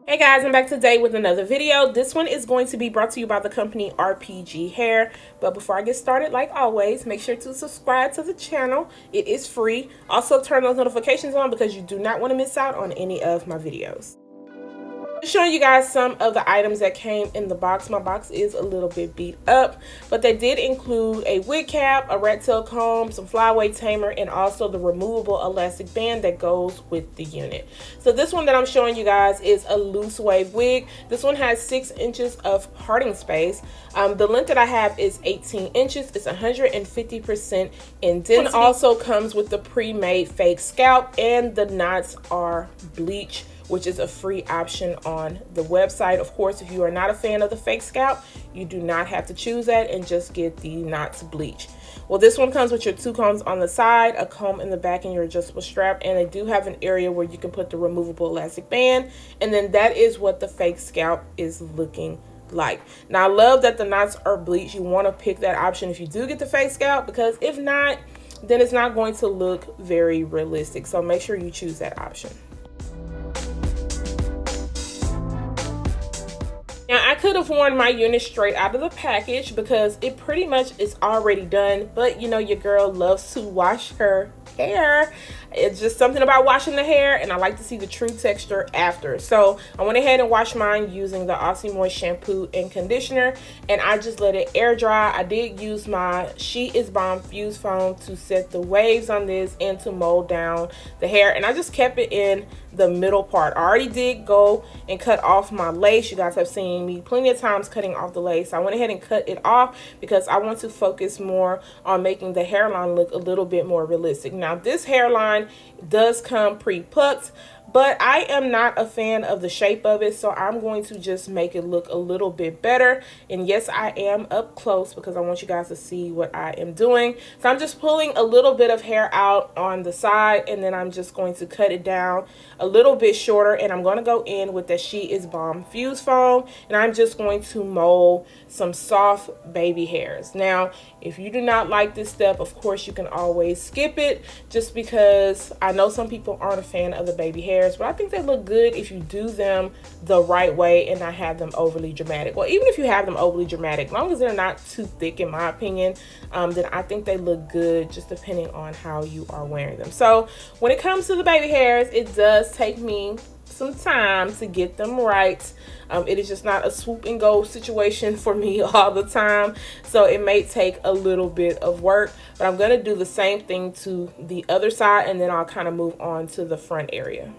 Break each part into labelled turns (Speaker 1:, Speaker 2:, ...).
Speaker 1: Hey guys, I'm back today with another video. This one is going to be brought to you by the company RPGHAIR. But before I get started, like always, make sure to subscribe to the channel. It is free. Also turn those notifications on because you do not want to miss out on any of my videos. Showing you guys some of the items that came in the box. My box is a little bit beat up, but they did include a wig cap, a rat tail comb, some flyweight tamer, and also the removable elastic band that goes with the unit. So this one that I'm showing you guys is a loose wave wig. This one has 6 inches of parting space. The length that I have is 18 inches. It's 150% in density. Also comes with the pre-made fake scalp, and the knots are bleach, which is a free option on the website. Of course, if you are not a fan of the fake scalp, you do not have to choose that and just get the knots bleach. Well, this one comes with your 2 combs on the side, a comb in the back, and your adjustable strap, and they do have an area where you can put the removable elastic band, and then that is what the fake scalp is looking like. Now, I love that the knots are bleach. You want to pick that option if you do get the fake scalp, because if not, then it's not going to look very realistic. So make sure you choose that option. Now, I could have worn my unit straight out of the package because it pretty much is already done, but you know, your girl loves to wash her hair. It's just something about washing the hair, and I like to see the true texture after. So I went ahead and washed mine using the Aussie Moist shampoo and conditioner, and I just let it air dry. I did use my She Is Bomb Fuse foam to set the waves on this and to mold down the hair, and I just kept it in the middle part. I already did go and cut off my lace. You guys have seen me plenty of times cutting off the lace. I went ahead and cut it off because I want to focus more on making the hairline look a little bit more realistic. Now, this hairline does come pre-plucked, but I am not a fan of the shape of it, so I'm going to just make it look a little bit better. And yes, I am up close because I want you guys to see what I am doing. So I'm just pulling a little bit of hair out on the side, and then I'm just going to cut it down a little bit shorter, and I'm going to go in with the She Is Bomb Fuse foam, and I'm just going to mold some soft baby hairs. Now, if you do not like this step, of course you can always skip it, just because I know some people aren't a fan of the baby hairs, but I think they look good if you do them the right way and not have them overly dramatic. Well, even if you have them overly dramatic, as long as they're not too thick, in my opinion, then I think they look good, just depending on how you are wearing them. So when it comes to the baby hairs, it does take me some time to get them right. It is just not a swoop and go situation for me all the time, so it may take a little bit of work, but I'm going to do the same thing to the other side, and then I'll kind of move on to the front area.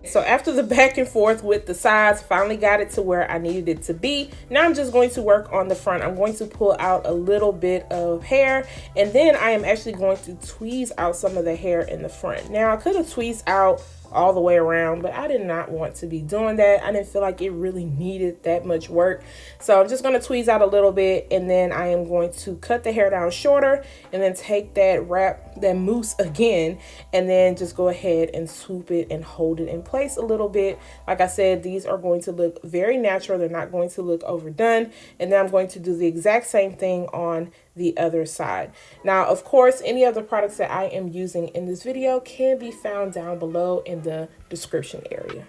Speaker 1: So after the back and forth with the sides, finally got it to where I needed it to be. Now I'm just going to work on the front. I'm going to pull out a little bit of hair, and then I am actually going to tweeze out some of the hair in the front. Now, I could have tweezed out all the way around, but I did not want to be doing that. I didn't feel like it really needed that much work. So I'm just going to tweeze out a little bit, and then I am going to cut the hair down shorter, and then take that that mousse again, and then just go ahead and swoop it and hold it in place a little bit. Like I said, these are going to look very natural. They're not going to look overdone. And then I'm going to do the exact same thing on the other side. Now, of course, any of the products that I am using in this video can be found down below in the description area.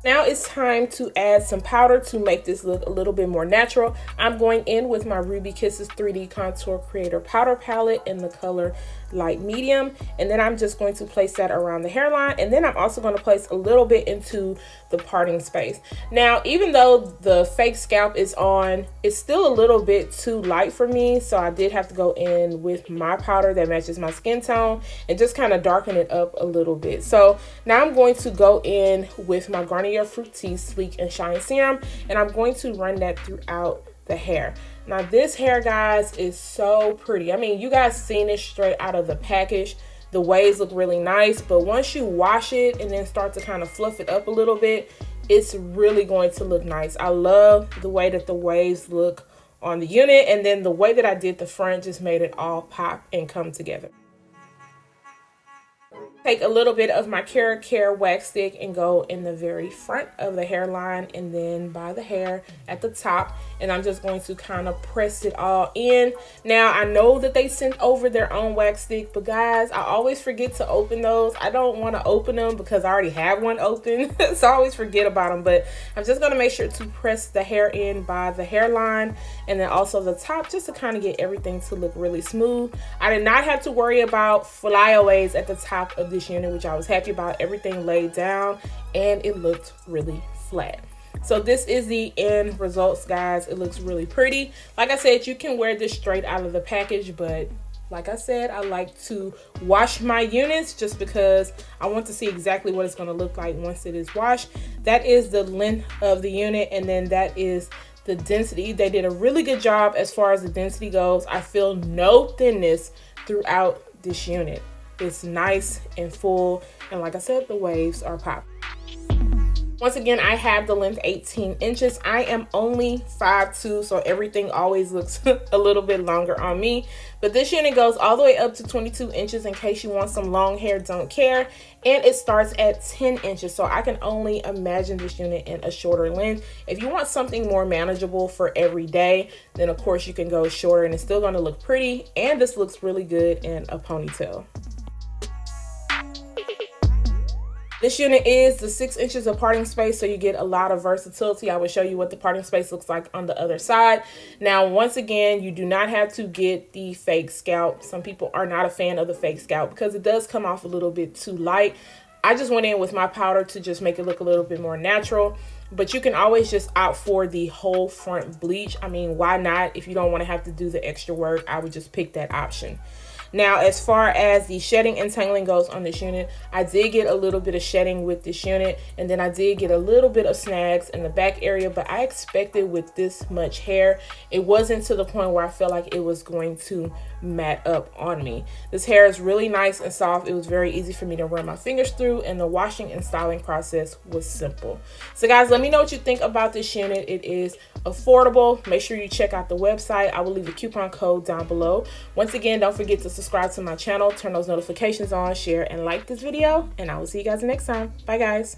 Speaker 1: Now it's time to add some powder to make this look a little bit more natural. I'm going in with my Ruby Kisses 3D Contour Creator Powder Palette in the color light medium, and then I'm just going to place that around the hairline, and then I'm also going to place a little bit into the parting space. Now, even though the fake scalp is on, it's still a little bit too light for me, so I did have to go in with my powder that matches my skin tone and just kind of darken it up a little bit. So now I'm going to go in with my Garnier Fructis Sleek and Shine Serum, and I'm going to run that throughout the hair. Now this hair, guys, is so pretty. I mean, you guys seen it straight out of the package. The waves look really nice, but once you wash it and then start to kind of fluff it up a little bit, it's really going to look nice. I love the way that the waves look on the unit, and then the way that I did the front just made it all pop and come together. Take a little bit of my RPGHAIR wax stick and go in the very front of the hairline and then by the hair at the top, and I'm just going to kind of press it all in. Now I know that they sent over their own wax stick, but guys, I always forget to open those. I don't want to open them because I already have one open so I always forget about them, but I'm just going to make sure to press the hair in by the hairline and then also the top, just to kind of get everything to look really smooth. I did not have to worry about flyaways at the top of this unit, which I was happy about. Everything laid down and it looked really flat. So this is the end results, guys. It looks really pretty. Like I said, you can wear this straight out of the package, but like I said, I like to wash my units just because I want to see exactly what it's going to look like once it is washed. That is the length of the unit, and then that is the density. They did a really good job as far as the density goes. I feel no thinness throughout this unit. It's nice and full, and like I said, the waves are popping. Once again, I have the length 18 inches. I am only 5'2", so everything always looks a little bit longer on me. But this unit goes all the way up to 22 inches in case you want some long hair, don't care. And it starts at 10 inches, so I can only imagine this unit in a shorter length. If you want something more manageable for every day, then of course you can go shorter and it's still going to look pretty. And this looks really good in a ponytail. This unit is the 6 inches of parting space, so you get a lot of versatility. I will show you what the parting space looks like on the other side. Now, once again, you do not have to get the fake scalp. Some people are not a fan of the fake scalp because it does come off a little bit too light. I just went in with my powder to just make it look a little bit more natural. But you can always just opt for the whole front bleach. I mean, why not? If you don't want to have to do the extra work, I would just pick that option. Now, as far as the shedding and tangling goes on this unit, I did get a little bit of shedding with this unit, and then I did get a little bit of snags in the back area, but I expected with this much hair, it wasn't to the point where I felt like it was going to mat up on me. This hair is really nice and soft. It was very easy for me to run my fingers through, and the washing and styling process was simple. So guys, let me know what you think about this unit. It is affordable. Make sure you check out the website. I will leave the coupon code down below. Once again, don't forget to subscribe to my channel, turn those notifications on, share and like this video, and I will see you guys next time. Bye guys.